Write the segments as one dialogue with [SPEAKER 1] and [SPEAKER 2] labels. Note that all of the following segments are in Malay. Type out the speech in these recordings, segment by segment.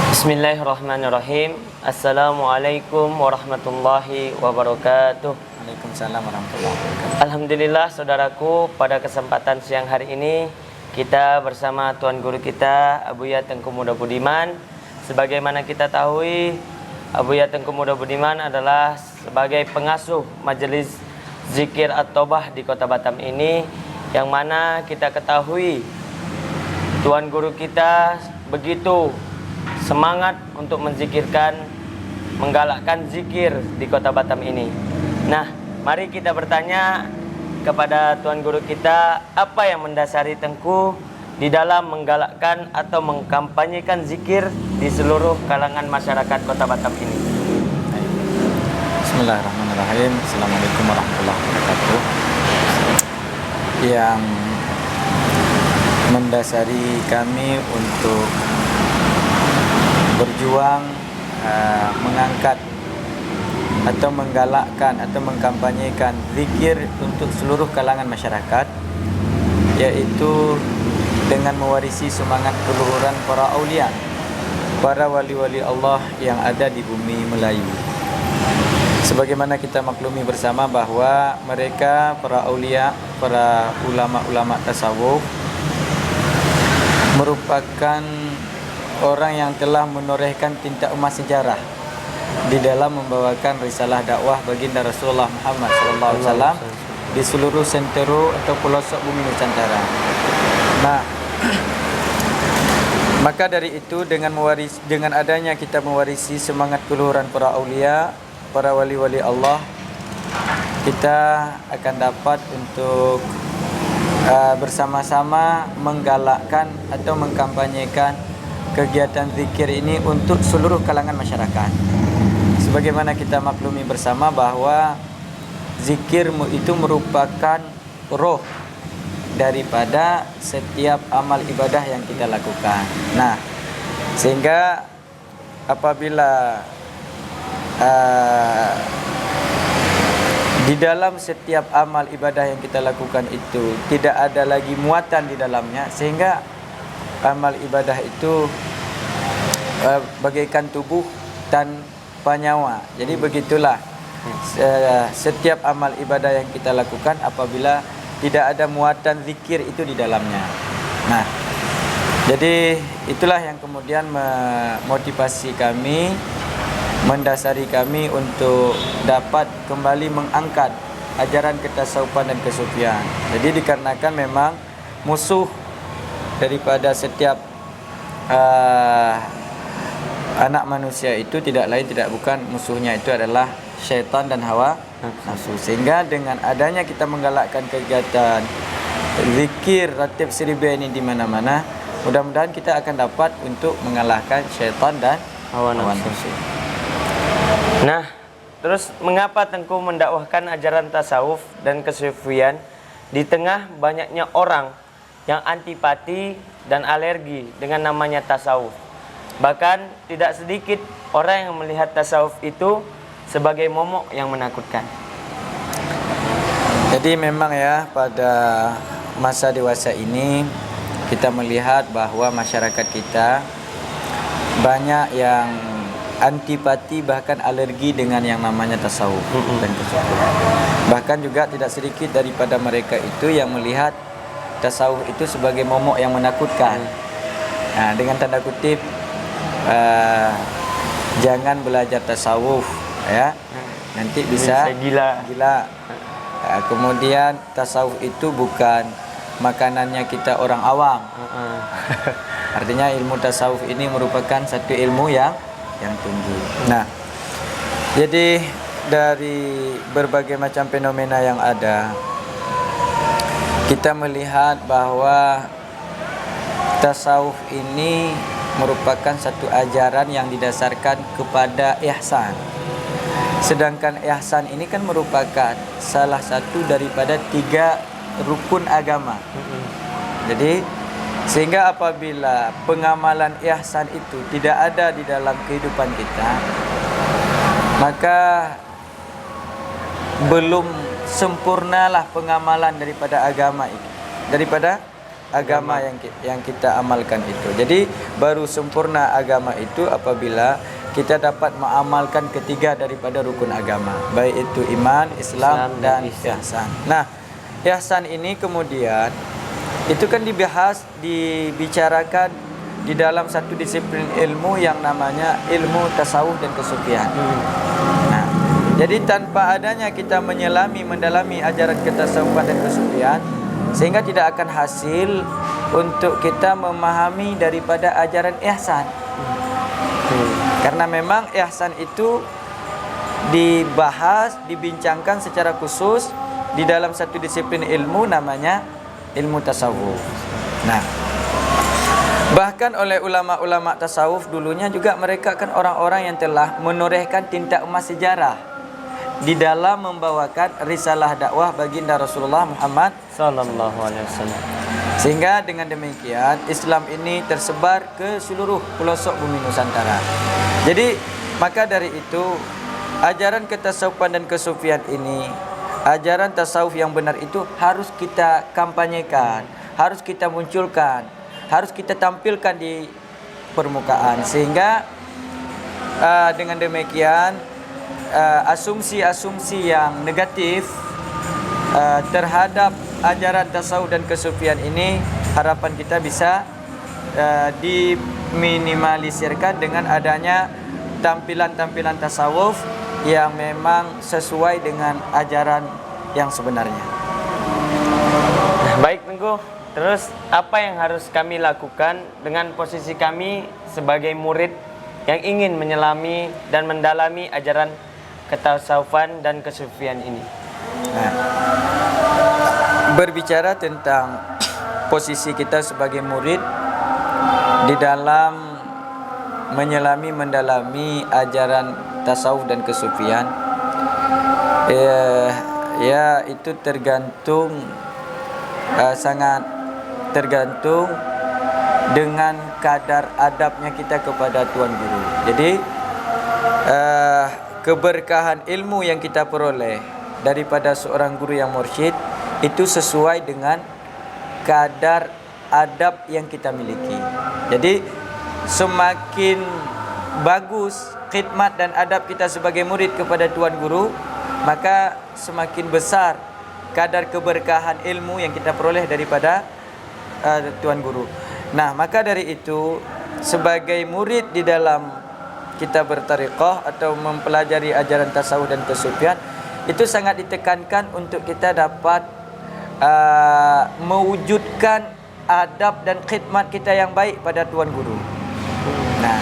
[SPEAKER 1] Bismillahirrahmanirrahim. Assalamualaikum warahmatullahi wabarakatuh.
[SPEAKER 2] Waalaikumsalam warahmatullahi wabarakatuh.
[SPEAKER 1] Alhamdulillah saudaraku, pada kesempatan siang hari ini kita bersama Tuan Guru kita Abuya Tengku Muda Budiman. Sebagaimana kita tahu, Abuya Tengku Muda Budiman adalah sebagai pengasuh Majelis Zikir At-Taubah di Kota Batam ini, yang mana kita ketahui Tuan Guru kita begitu semangat untuk menzikirkan, menggalakkan zikir di Kota Batam ini. Nah, mari kita bertanya kepada Tuan Guru kita, apa yang mendasari Tengku di dalam menggalakkan atau mengkampanyekan zikir di seluruh kalangan masyarakat Kota Batam ini.
[SPEAKER 2] Bismillahirrahmanirrahim. Assalamualaikum warahmatullahi wabarakatuh. Yang mendasari kami untuk berjuang mengangkat atau menggalakkan atau mengkampanyekan zikir untuk seluruh kalangan masyarakat, yaitu dengan mewarisi semangat keluhuran para aulia, para wali-wali Allah yang ada di bumi Melayu. Sebagaimana kita maklumi bersama bahwa mereka, para aulia, para ulama-ulama tasawuf, merupakan orang yang telah menorehkan tinta emas sejarah di dalam membawakan risalah dakwah baginda Rasulullah Muhammad SAW di seluruh sentero atau pelosok bumi Nusantara. Nah, maka dari itu dengan adanya kita mewarisi semangat keluhuran para aulia, para wali-wali Allah, kita akan dapat untuk bersama-sama menggalakkan atau mengkampanyekan kegiatan zikir ini untuk seluruh kalangan masyarakat. Sebagaimana kita maklumi bersama bahwa zikir itu merupakan roh daripada setiap amal ibadah yang kita lakukan. Nah, sehingga apabila di dalam setiap amal ibadah yang kita lakukan itu tidak ada lagi muatan di dalamnya, sehingga amal ibadah itu bagaikan tubuh tanpa nyawa. Jadi begitulah setiap amal ibadah yang kita lakukan apabila tidak ada muatan zikir itu di dalamnya. Nah, jadi itulah yang kemudian memotivasi kami, mendasari kami untuk dapat kembali mengangkat ajaran ketasawufan dan kesufian. Jadi dikarenakan memang musuh daripada setiap anak manusia itu tidak lain tidak bukan, musuhnya itu adalah syaitan dan hawa nafsu. Sehingga dengan adanya kita menggalakkan kegiatan zikir ratib siribia ini di mana-mana, mudah-mudahan kita akan dapat untuk mengalahkan syaitan dan hawa nafsu.
[SPEAKER 1] Nah, terus mengapa Tengku mendakwahkan ajaran tasawuf dan kesufian di tengah banyaknya orang yang antipati dan alergi dengan namanya tasawuf? Bahkan tidak sedikit orang yang melihat tasawuf itu sebagai momok yang menakutkan.
[SPEAKER 2] Jadi memang ya, pada masa dewasa ini kita melihat bahwa masyarakat kita banyak yang antipati bahkan alergi dengan yang namanya tasawuf dan kesufian. Bahkan juga tidak sedikit daripada mereka itu yang melihat tasawuf itu sebagai momok yang menakutkan. Nah, dengan tanda kutip, jangan belajar tasawuf, ya, nanti bisa gila. Kemudian tasawuf itu bukan makanannya kita orang awam. Artinya ilmu tasawuf ini merupakan satu ilmu yang tinggi. Nah, jadi dari berbagai macam fenomena yang ada, kita melihat bahwa tasawuf ini merupakan satu ajaran yang didasarkan kepada ihsan. Sedangkan ihsan ini kan merupakan salah satu daripada 3 rukun agama. Jadi sehingga apabila pengamalan ihsan itu tidak ada di dalam kehidupan kita, maka belum sempurnalah pengamalan daripada agama itu, daripada agama yang kita amalkan itu. Jadi baru sempurna agama itu apabila kita dapat mengamalkan ketiga daripada rukun agama, baik itu iman, Islam dan ihsan. Nah, ihsan ini kemudian itu kan dibicarakan di dalam satu disiplin ilmu yang namanya ilmu tasawuf dan kesufian. Nah, jadi tanpa adanya kita mendalami ajaran ketasawufan dan kesufian, sehingga tidak akan hasil untuk kita memahami daripada ajaran ihsan. Karena memang ihsan itu dibincangkan secara khusus di dalam satu disiplin ilmu namanya ilmu tasawuf. Nah, bahkan oleh ulama-ulama tasawuf dulunya juga mereka kan orang-orang yang telah menorehkan tinta emas sejarah di dalam membawakan risalah dakwah baginda Rasulullah Muhammad
[SPEAKER 1] sallallahu alaihi wasallam.
[SPEAKER 2] Sehingga dengan demikian Islam ini tersebar ke seluruh pelosok bumi Nusantara. Jadi maka dari itu ajaran ketasawufan dan kesufian ini, ajaran tasawuf yang benar itu harus kita kampanyekan, harus kita munculkan, harus kita tampilkan di permukaan, sehingga dengan demikian asumsi-asumsi yang negatif terhadap ajaran tasawuf dan kesufian ini harapan kita bisa diminimalisirkan dengan adanya tampilan-tampilan tasawuf yang memang sesuai dengan ajaran yang sebenarnya.
[SPEAKER 1] Baik Tengku, terus apa yang harus kami lakukan dengan posisi kami sebagai murid yang ingin menyelami dan mendalami ajaran ketasawufan dan kesufian ini?
[SPEAKER 2] Nah, berbicara tentang posisi kita sebagai murid di dalam mendalami ajaran tasawuf dan kesufian, ya itu sangat tergantung dengan kadar adabnya kita kepada Tuan Guru. Jadi keberkahan ilmu yang kita peroleh daripada seorang guru yang mursyid itu sesuai dengan kadar adab yang kita miliki. Jadi semakin bagus khidmat dan adab kita sebagai murid kepada Tuan Guru, maka semakin besar kadar keberkahan ilmu yang kita peroleh daripada Tuan Guru. Nah, maka dari itu sebagai murid di dalam kita bertariqah atau mempelajari ajaran tasawuf dan kesufian, itu sangat ditekankan untuk kita dapat mewujudkan adab dan khidmat kita yang baik pada Tuan Guru. Nah,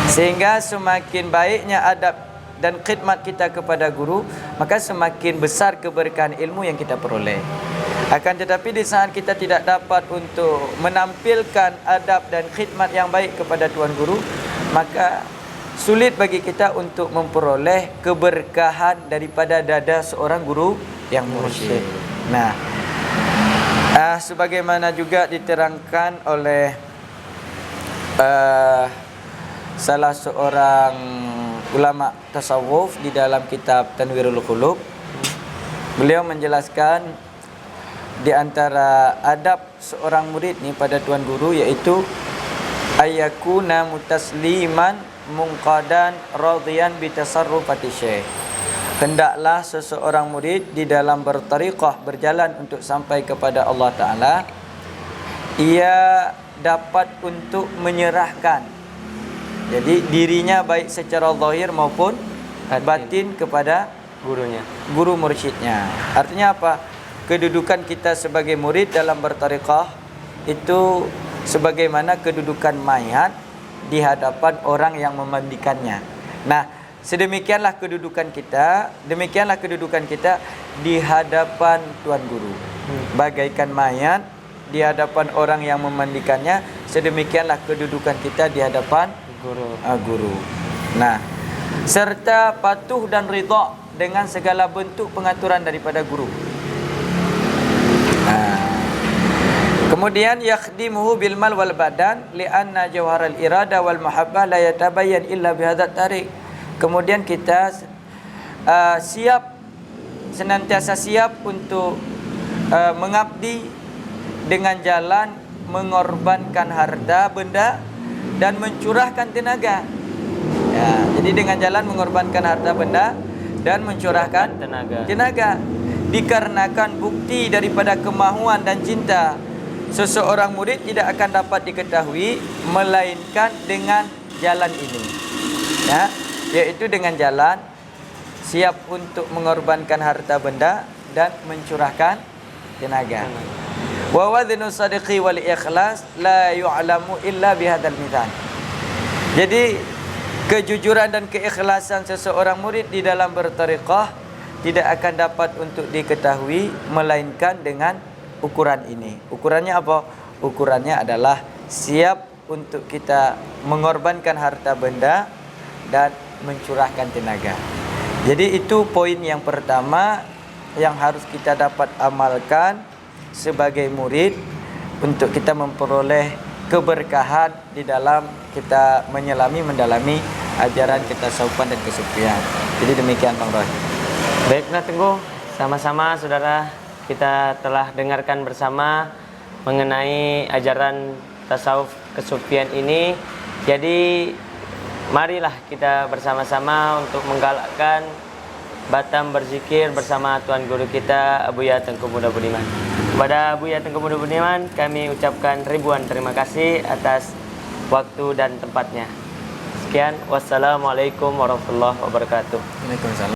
[SPEAKER 2] sehingga semakin baiknya adab dan khidmat kita kepada guru, maka semakin besar keberkahan ilmu yang kita peroleh. Akan tetapi di saat kita tidak dapat untuk menampilkan adab dan khidmat yang baik kepada Tuan Guru, maka sulit bagi kita untuk memperoleh keberkahan daripada dada seorang guru yang mursyid. Nah, sebagaimana juga diterangkan oleh salah seorang ulama tasawuf di dalam kitab Tanwirul Qulub, beliau menjelaskan di antara adab seorang murid ni pada Tuan Guru yaitu ayyakuna mutasliman munqadan radiyan bitasarrufati syekh. Hendaklah seseorang murid di dalam bertariqah, berjalan untuk sampai kepada Allah Ta'ala, ia dapat untuk menyerahkan, jadi dirinya baik secara zahir maupun batin kepada
[SPEAKER 1] gurunya,
[SPEAKER 2] guru mursyidnya. Artinya apa? Kedudukan kita sebagai murid dalam bertariqah itu sebagaimana kedudukan mayat di hadapan orang yang memandikannya. Nah, demikianlah kedudukan kita di hadapan Tuan Guru. Bagaikan mayat di hadapan orang yang memandikannya, sedemikianlah kedudukan kita di hadapan guru. Nah, serta patuh dan ridha dengan segala bentuk pengaturan daripada guru. Kemudian yakhdimuhu bil mal wal badan li'anna jawharal irada wal mahabbah la yatabayyan illa bihadzat tariq. Kemudian kita senantiasa siap untuk mengabdi dengan jalan mengorbankan harta benda dan mencurahkan tenaga. Ya, jadi dengan jalan mengorbankan harta benda dan mencurahkan tenaga. Dikarenakan bukti daripada kemahuan dan cinta seseorang murid tidak akan dapat diketahui melainkan dengan jalan ini. Ya, yaitu dengan jalan siap untuk mengorbankan harta benda dan mencurahkan tenaga. Wa wadhnu sadiqi wal ikhlas la yu'lamu illa bihadzal mizan. Jadi kejujuran dan keikhlasan seseorang murid di dalam bertariqah tidak akan dapat untuk diketahui melainkan dengan ukuran ini. Ukurannya apa? Ukurannya adalah siap untuk kita mengorbankan harta benda dan mencurahkan tenaga. Jadi itu poin yang pertama yang harus kita dapat amalkan sebagai murid untuk kita memperoleh keberkahan di dalam kita mendalami ajaran ketasawufan dan kesufian. Jadi demikian Bang Roy.
[SPEAKER 1] Baiklah Tengku, sama-sama saudara kita telah dengarkan bersama mengenai ajaran tasawuf kesufian ini. Jadi marilah kita bersama-sama untuk menggalakkan batam berzikir bersama Tuan Guru kita Abuya Tengku Muda Budiman. Kepada Abuya Tengku Muda Budiman kami ucapkan ribuan terima kasih atas waktu dan tempatnya. Sekian, wassalamualaikum warahmatullahi wabarakatuh.
[SPEAKER 2] Waalaikumsalam.